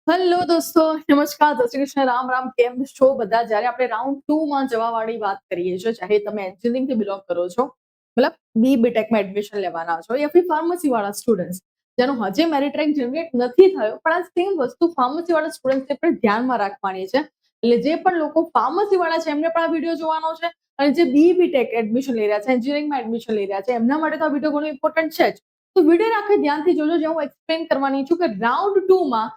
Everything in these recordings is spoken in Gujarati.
હેલો દોસ્તો, નમસ્કાર, જય શ્રી કૃષ્ણ, રામ રામ. કેમ છો બધા? જ્યારે આપણે રાઉન્ડ 2 માં જવા વાળી વાત કરીએ છીએ, ચાહે તમે એન્જિનિયરિંગ થી બિલોંગ કરો છો, મતલબ BTech માં એડમિશન લેવાના છો યા ફિર ફાર્મસી વાળા સ્ટુડન્ટ્સ જેનો હજી મેરિટ રેન્ક જનરેટ નથી થયો, પણ આ સેમ વસ્તુ ફાર્મસી વાળા સ્ટુડન્ટ્સને પણ ધ્યાનમાં રાખવાની છે. એટલે જે પણ લોકો ફાર્મસી વાળા છે એમને પણ આ વિડીયો જોવાનો છે, અને જે BTech એડમિશન લઈ રહ્યા છે, એન્જિનિયરિંગમાં એડમિશન લઈ રહ્યા છે, એમના માટે તો આ વિડીયો ઘણો ઇમ્પોર્ટન્ટ છે જ. તો વિડીયો આખે ધ્યાનથી જોજો, જે હું એક્સપ્લેન કરવાની છું કે રાઉન્ડ 2 માં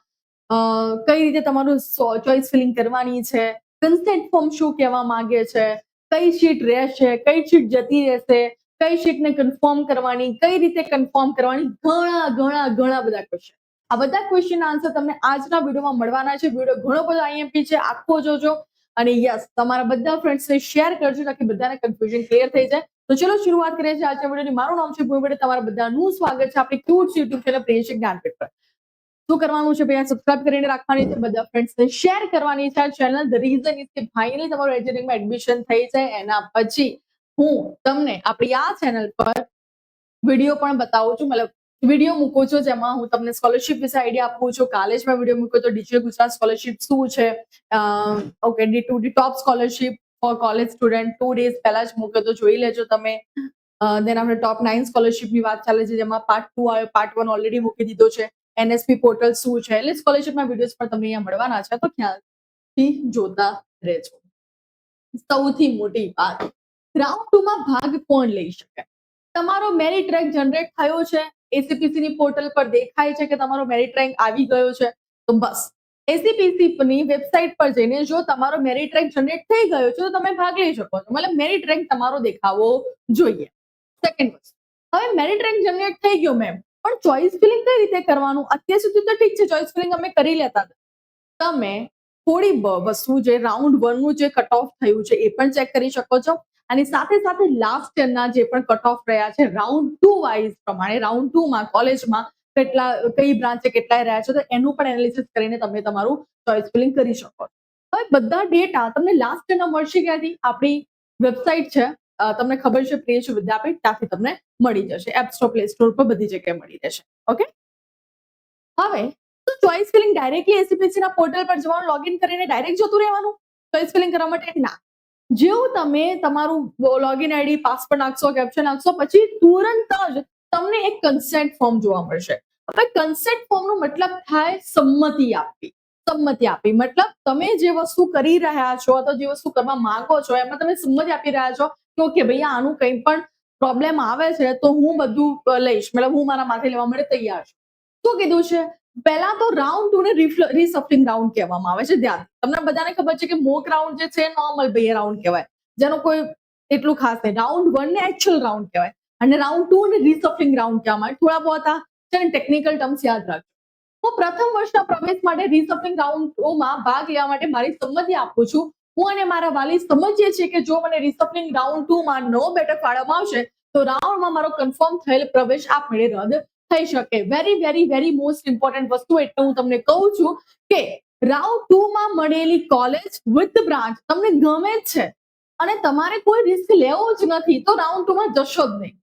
કઈ રીતે તમારું ચોઇસ ફિલિંગ કરવાની છે, કન્સેન્ટ ફોર્મ શું કહેવા માંગે છે, કઈ શીટ રહેશે, કઈ શીટ જતી રહેશે, કઈ શીટને કન્ફર્મ કરવાની, કઈ રીતે કન્ફર્મ કરવાની, ઘણા બધા ક્વેશ્ચન. આ બધા ક્વેશ્ચન આન્સર તમને આજના વિડીયોમાં મળવાના છે. વિડીયો ઘણો બધો આઈએમપી છે, આખો જોજો અને યસ તમારા બધા ફ્રેન્ડ્સને શેર કરજો તાકી બધાને કન્ફ્યુઝન ક્લિયર થઈ જાય. તો ચલો શરૂઆત કરીએ છીએ આજના વિડીયોની. મારું નામ છે ભૂમિ, તમારા બધાનું સ્વાગત છે આપણી ક્યુટ યુટ્યુબ ચેનલ પ્રિયંશી જ્ઞાનપીઠ પર. શું કરવાનું છે ભાઈ? સબસ્ક્રાઇબ કરીને રાખવાની છે, બધા ફ્રેન્ડ્સને શેર કરવાની છે આ ચેનલ. ધ રીઝન ઇઝ કે ફાઇનલી તમારું એન્જિનિયરિંગમાં એડમિશન થઈ જાય એના પછી હું તમને આપણી આ ચેનલ પર વિડીયો પણ બતાવું છું, મતલબ વિડીયો મૂકું છું જેમાં હું તમને સ્કોલરશિપ વિશે આઈડિયા આપું છું. કાલે જ મેં વિડીયો મૂક્યો તો ડીજીએ ગુજરાત સ્કોલરશિપ શું છે, okay, the top scholarship for college student 2 days પહેલા જ મૂક્યો તો જોઈ લેજો તમે. દેન આપણે ટોપ 9 સ્કોલરશિપની વાત ચાલે છે, જેમાં પાર્ટ 2 આવ્યો, પાર્ટ 1 ઓલરેડી મૂકી દીધો છે. NSP પોર્ટલ શું છે, એટલે સ્કોલરશિપના વિડીયોઝ પણ તમને અહીંયા મળવાના છે, તો ખ્યાલથી જોતા રહેજો. સૌથી મોટી વાત, રાઉન્ડ 2 માં ભાગ કોણ લઈ શકે? તમારો મેરિટ રેન્ક જનરેટ થયો છે, ACPC ની પોર્ટલ પર દેખાય છે કે તમારો મેરિટ રેન્ક આવી ગયો છે, તો બસ ACPC ની વેબસાઇટ પર જઈને જો તમારો મેરિટ રેન્ક જનરેટ થઈ ગયો છે તો તમે ભાગ લઈ શકો છો, મતલબ મેરિટ રેન્ક તમારો દેખાવો જોઈએ. સેકન્ડ વસ્તુ, હવે મેરિટ રેન્ક જનરેટ થઈ ગયો મેમ, પણ ચોઇસ ફિલિંગ કઈ રીતે કરવાનું? અત્યાર સુધી તો ઠીક છે, ચોઇસ ફિલિંગ અમે કરી લેતા હતા. તમે થોડી વસ્તુ, જે રાઉન્ડ 1 નું જે કટ ઓફ થયું છે એ પણ ચેક કરી શકો છો, અને સાથે સાથે લાસ્ટ યરના જે પણ કટ ઓફ રહ્યા છે રાઉન્ડ 2 વાઇઝ પ્રમાણે, રાઉન્ડ 2 માં કોલેજમાં કેટલા, કઈ બ્રાન્ચે કેટલા રહ્યા છે, તો એનું પણ એનાલિસિસ કરીને તમે તમારું ચોઇસ ફિલિંગ કરી શકો. હવે બધા ડેટા તમને લાસ્ટ યરના મળશે ક્યાંથી? આપણી વેબસાઇટ છે, તમને ખબર છે, પ્રિયંશી વિદ્યાપીઠ, ત્યાંથી તમને મળી જશે. એપ સ્ટોર, પ્લે સ્ટોર પર બધી જગ્યાએ મળી જશે. ઓકે, હવે તો ચોઇસ ફિલિંગ ડાયરેક્ટલી ACPC ના પોર્ટલ પર જવાનું, લોગિન કરીને ડાયરેક્ટ જતું રહેવાનું ચોઇસ ફિલિંગ કરવા માટે? ના. જેવું તમે તમારું લોગિન આઈડી, પાસવર્ડ નાખશો, કેપ્ચા નાખશો, પછી તુરંત જ તમને એક કન્સેન્ટ ફોર્મ જોવા મળશે. હવે કન્સેન્ટ ફોર્મનો મતલબ થાય સંમતિ આપવી. સંમતિ આપવી મતલબ તમે જે વસ્તુ કરી રહ્યા છો અથવા જે વસ્તુ કરવા માંગો છો એમાં તમે સંમતિ આપી રહ્યા છો કે ઓકે ભાઈ, આનું કંઈ પણ પ્રોબ્લેમ આવે છે તો હું બધું લઈશ, મતલબ હું મારા માથે લેવા માટે તૈયાર છું. શું કીધું છે? પહેલા તો રાઉન્ડ 2 ને રીસફલિંગ રાઉન્ડ કહેવામાં આવે છે. ધ્યાન, તમને બધાને ખબર છે કે મોક રાઉન્ડ જે છે નોર્મલ ભાઈ રાઉન્ડ કહેવાય, જેનો કોઈ એટલું ખાસ નહીં. રાઉન્ડ 1 ને એકચ્યુઅલ રાઉન્ડ કહેવાય, અને રાઉન્ડ 2 ને રીસફલિંગ રાઉન્ડ કહેવામાં આવે. થોડા બહુ આ ટેકનિકલ ટર્મ્સ યાદ રાખજો. હું પ્રથમ વર્ષના પ્રવેશ માટે રીસફલિંગ રાઉન્ડ 2 માં ભાગ લેવા માટે મારી સંમતિ આપું છું. હું અને મારા વાલી સમજીએ છીએ કે જો મને રીસફલિંગ રાઉન્ડ 2 માં નવો બેઠક ફાળવવામાં આવશે તો રાઉન્ડમાં મારો કન્ફર્મ થયેલ પ્રવેશ આપમેળે રદ થઈ શકે. વેરી મોસ્ટ ઇમ્પોર્ટન્ટ વસ્તુ, એટલે હું તમને કહું છું કે રાઉન્ડ 2 માં મળેલી કોલેજ વિથ બ્રાન્ચ તમને ગમે જ છે અને તમારે કોઈ રિસ્ક લેવો જ નથી તો રાઉન્ડ 2 માં જશો જ નહીં.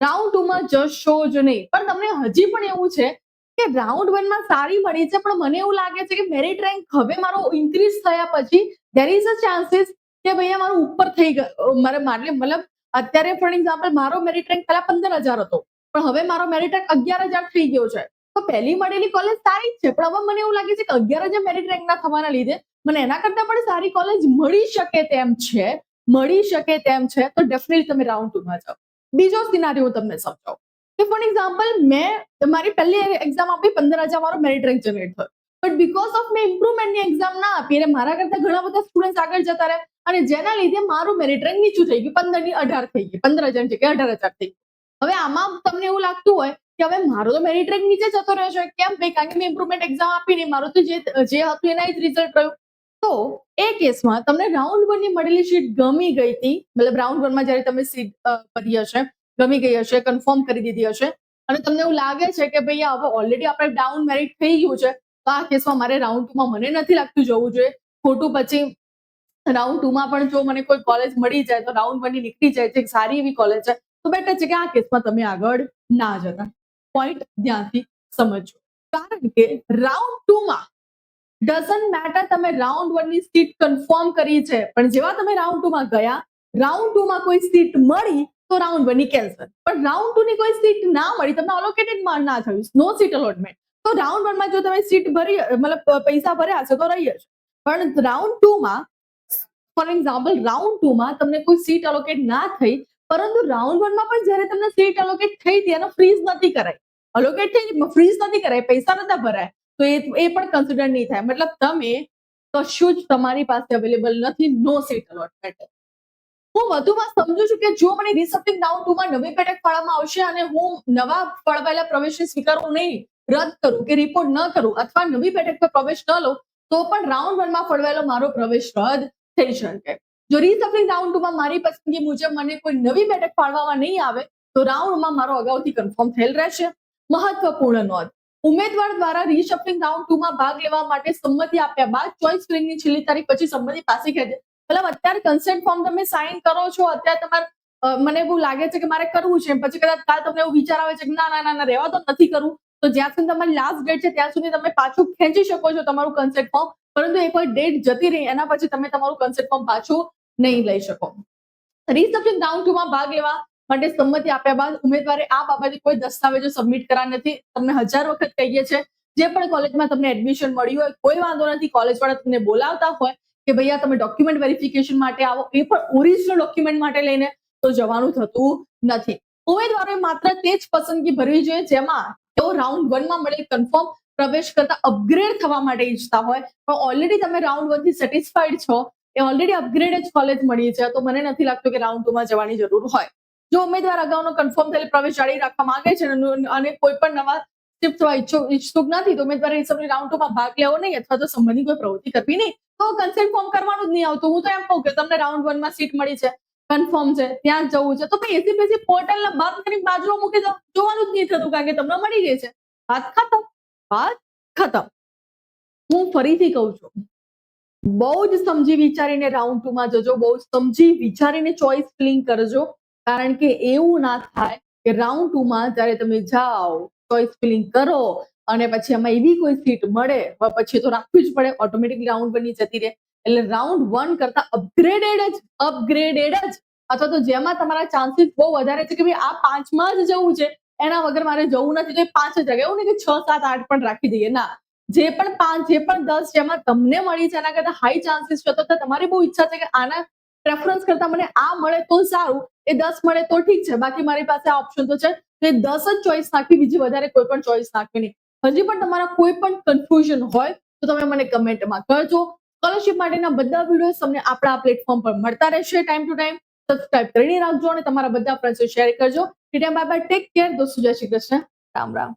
રાઉન્ડ 2 માં જશો જ નહીં. પણ તમને હજી પણ એવું છે કે રાઉન્ડ 1 માં સારી મળી છે, પણ મને એવું લાગે છે કે મેરિટ રેન્ક હવે મારો ઇન્ક્રીઝ થયા પછી ધેર ઇઝ અ ચાન્સીસ કે ભાઈ મારું ઉપર થઈ ગયું, મારે મતલબ અત્યારે ફોર એક્ઝામ્પલ મારો મેરિટ રેન્ક પહેલા 15,000 હતો, પણ હવે મારો મેરિટ રેન્ક 11,000 થઈ ગયો છે. તો પહેલી મળેલી કોલેજ સારી જ છે, પણ હવે મને એવું લાગે છે કે 11,000 મેરિટ રેન્કના થવાના લીધે મને એના કરતા પણ સારી કોલેજ મળી શકે તેમ છે, તો ડેફિનેટલી તમે રાઉન્ડ 2 માં જાઓ. બીજો સિનારીઓ હું તમને સમજાવું કે ફોર એક્ઝામ્પલ મેં મારી પહેલી એક્ઝામ આપી, 15,000 મારો મેરિટ રેન્ક જનરેટ થયો, બટ બીકોઝ ઓફ મેં ઇમ્પ્રુવમેન્ટની એક્ઝામ ના આપી અને મારા કરતા ઘણા બધા સ્ટુડન્ટ્સ આગળ જતા રહ્યા, અને જેના લીધે મારું મેરિટ રેન્ક નીચું થઈ ગયું, 15 ની 18 થઈ ગઈ, 15,000 જગ્યાએ 18,000 થઈ ગયું. હવે આમાં તમને એવું લાગતું હોય કે હવે મારો તો મેરિટ રેન્ક નીચે જતો રહ્યો છે, કેમ ભાઈ? કારણ કે મેં ઇમ્પ્રુવમેન્ટ એક્ઝામ આપી નહીં, મારું તો જે હતું એના જ રિઝલ્ટ રહ્યું. તો એ કેસમાં તમને રાઉન્ડ 1 ની મળેલી સીટ ગમી ગઈ હતી, મતલબ રાઉન્ડ 1 માં જ્યારે તમે સીટ કરી હશે, ગમી ગઈ હશે, કન્ફર્મ કરી દીધી હશે, અને તમને એવું લાગે છે કે ભાઈ હવે ઓલરેડી આપણે ડાઉન મેરિટ થઈ ગયું છે, તો આ કેસમાં મારે રાઉન્ડ 2 માં મને નથી લાગતું જવું જોઈએ. ખોટું પછી રાઉન્ડ 2 માં પણ જો મને કોઈ કોલેજ મળી જાય તો રાઉન્ડ 1 ની નીકળી જાય છે, સારી એવી કોલેજ છે, તો બેટર છે કે આ કેસમાં તમે આગળ ના જતા. પોઈન્ટ ધ્યાનથી સમજજો, કારણ કે રાઉન્ડ 2 માં ડઝન્ટ મેટર તમે રાઉન્ડ 1 ની સીટ કન્ફર્મ કરી છે, પણ જેવા તમે રાઉન્ડ 2 માં ગયા, રાઉન્ડ 2 માં કોઈ સીટ મળી તો રાઉન્ડ 1 ની કેન્સલ, પણ રાઉન્ડ 2 ની કોઈ સીટ ના મળી, તમને અલોકેટેડ ના થયું, નો સીટ અલોટમેન્ટ, તો રાઉન્ડ 1 માં જો તમે સીટ ભરી મતલબ પૈસા ભર્યા છે તો રહી જ, પણ રાઉન્ડ 2 માં ફોર એક્ઝામ્પલ રાઉન્ડ 2 માં તમને કોઈ સીટ અલોકેટ ના થઈ, પરંતુ રાઉન્ડ 1 માં પણ જ્યારે તમને સીટ અલોકેટ થઈ હતી એનો ફ્રીઝ નથી કરાય, અલોકેટ થઈ ફ્રીઝ નથી કરાય, પૈસા નતા ભરાય, તો એ પણ કન્સિડર નહીં થાય, મતલબ તમે કશું જ તમારી પાસે અવેલેબલ નથી, નો સીટ અલોટમેન્ટ. હું વધુમાં સમજુ છું કે જો મને રિસેપ્ટિંગ રાઉન્ડ 2 માં નવી બેઠક ફાળવવામાં આવશે અને હું નવા ફાળવાયેલા પ્રવેશને સ્વીકારું નહીં, રદ કરું કે રિપોર્ટ ન કરું અથવા નવી બેઠક પર પ્રવેશ ન લઉં, તો પણ રાઉન્ડ 1 માં ફાળવાયેલો મારો પ્રવેશ રદ થઈ શકે. જો રિસેપ્ટિંગ રાઉન્ડ 2 માં મારી પસંદગી મુજબ મને કોઈ નવી બેઠક ફાળવવામાં નહીં આવે તો રાઉન્ડમાં મારો અગાઉથી કન્ફર્મ થયેલ રહેશે. મહત્વપૂર્ણ નોંધ, ઉમેદવાર દ્વારા રીશફલિંગ રાઉન્ડ 2 માં ભાગ લેવા માટે સંમતિ આપ્યા બાદ ચોઇસ ફિલિંગની છેલ્લી તારીખ પછી સંમતિ પાછી ખેંચે, મતલબ અત્યારે કન્સેન્ટ ફોર્મ તમે સાઇન કરો છો, અત્યારે તમારે મને એવું લાગે છે કે મારે કરવું છે, પછી કદાચ કાલ તમને એવું વિચાર આવે છે કે ના ના ના ના રહેવા તો નથી કરવું, તો જ્યાં સુધી તમારી લાસ્ટ ડેટ છે ત્યાં સુધી તમે પાછું ખેંચી શકો છો તમારું કન્સેન્ટ ફોર્મ, પરંતુ એકવાર ડેટ જતી રહી એના પછી તમે તમારું કન્સેન્ટ ફોર્મ પાછું નહીં લઈ શકો. રીસેપ્શન રાઉન્ડ 2 માં ભાગ લેવા માટે સંમતિ આપ્યા બાદ ઉમેદવારે આ બાબતે કોઈ દસ્તાવેજો સબમિટ કર્યા નથી. તમને 1000 વખત કહીએ છીએ, જે પણ કોલેજમાં તમને એડમિશન મળ્યું હોય કોઈ વાંધો નથી, કોલેજ વાળા તમને બોલાવતા હોય કે ભૈયા તમે ડોક્યુમેન્ટ વેરિફિકેશન માટે આવો, એ પણ ઓરિજિનલ ડોક્યુમેન્ટ માટે લઈને તો જવાનું થતું નથી. ઉમેદવારોએ માત્ર તે જ પસંદગી ભરવી જોઈએ જેમાં તેઓ રાઉન્ડ 1 માં મળેલ કન્ફર્મ પ્રવેશ કરતા અપગ્રેડ થવા માટે ઈચ્છતા હોય, પણ ઓલરેડી તમે રાઉન્ડ 1 થી સેટિસ્ફાઈડ છો, એ ઓલરેડી અપગ્રેડ જ કોલેજ મળી છે, તો મને નથી લાગતું કે રાઉન્ડ 2 માં જવાની જરૂર હોય. જો ઉમેદવાર અગાઉનો કન્ફર્મ થયેલ પ્રવેશ જાળવી રાખવા માંગે છે અને કોઈ પણ નવા શિફ્ટ થવા ઈચ્છુક નથી, તો ઉમેદવારે રિસેપ્શન રાઉન્ડ 2 માં ભાગ લેવો નહીં અથવા તો સંબંધિત કોઈ પ્રવૃત્તિ કરવી નહીં, તો કન્સેન્ટ ફોર્મ કરવાનું જ નહીં આવતું. હું તો એમ કહું કે તમને રાઉન્ડ 1 માં સીટ મળી છે, કન્ફર્મ છે, ત્યાં જવું છે, તો ભાઈ એસી બેસી પોર્ટલના બંધ કરીને બાજુમાં મૂકી દો, જોવાનું જ નહીં થતું, કારણ કે તમને મળી ગઈ છે, વાત ખતમ, વાત ખતમ. હું ફરીથી કહું છું, બહુ જ સમજી વિચારીને રાઉન્ડ 2 માં જજો, બહુ સમજી વિચારીને ચોઇસ ફિલિંગ કરજો, કારણ કે એવું ના થાય કે રાઉન્ડ 2 માં જ્યારે તમે જાઓ ચોઇસ ફિલિંગ કરો અને પછી એમાં એવી કોઈ સીટ મળે, પછી તો રાખવી જ પડે, ઓટોમેટિકલી રાઉન્ડ 1 ની જતી રહે, એટલે રાઉન્ડ 1 કરતા અપગ્રેડેડ જ અથવા તો જેમાં તમારા ચાન્સીસ બહુ વધારે છે કે ભાઈ આ 5 માં જ જવું છે, એના વગર મારે જવું નથી, તો એ 5 જ રાખે, એવું નહીં કે 6 7 8 પણ રાખી દઈએ, ના, જે પણ 5 જે પણ 10 જેમાં તમને મળી છે એના કરતા હાઈ ચાન્સીસ છે, તો તમારી બહુ ઈચ્છા છે કે આના પ્રેફરન્સ કરતા મને આ મળે તો સારું, એ 10 મળે તો ઠીક છે, બાકી મારી પાસે આ ઓપ્શન તો છે, તો એ 10 જ ચોઇસ નાખવી, બીજી વધારે કોઈ પણ ચોઇસ નાખવી નહીં. હજી પણ તમારા કોઈ પણ કન્ફ્યુઝન હોય તો તમે મને કમેન્ટમાં કરજો. સ્કોલરશિપ માટેના બધા વિડીયોઝ તમને આપણા પ્લેટફોર્મ પર મળતા રહેશે ટાઈમ ટુ ટાઈમ. સબસ્ક્રાઇબ કરીને રાખજો અને તમારા બધા ફ્રેન્ડ્સ શેર કરજો. ટીટા બાય બાય, ટેક કેર દોસ્તો, જય શ્રી કૃષ્ણ, રામ રામ.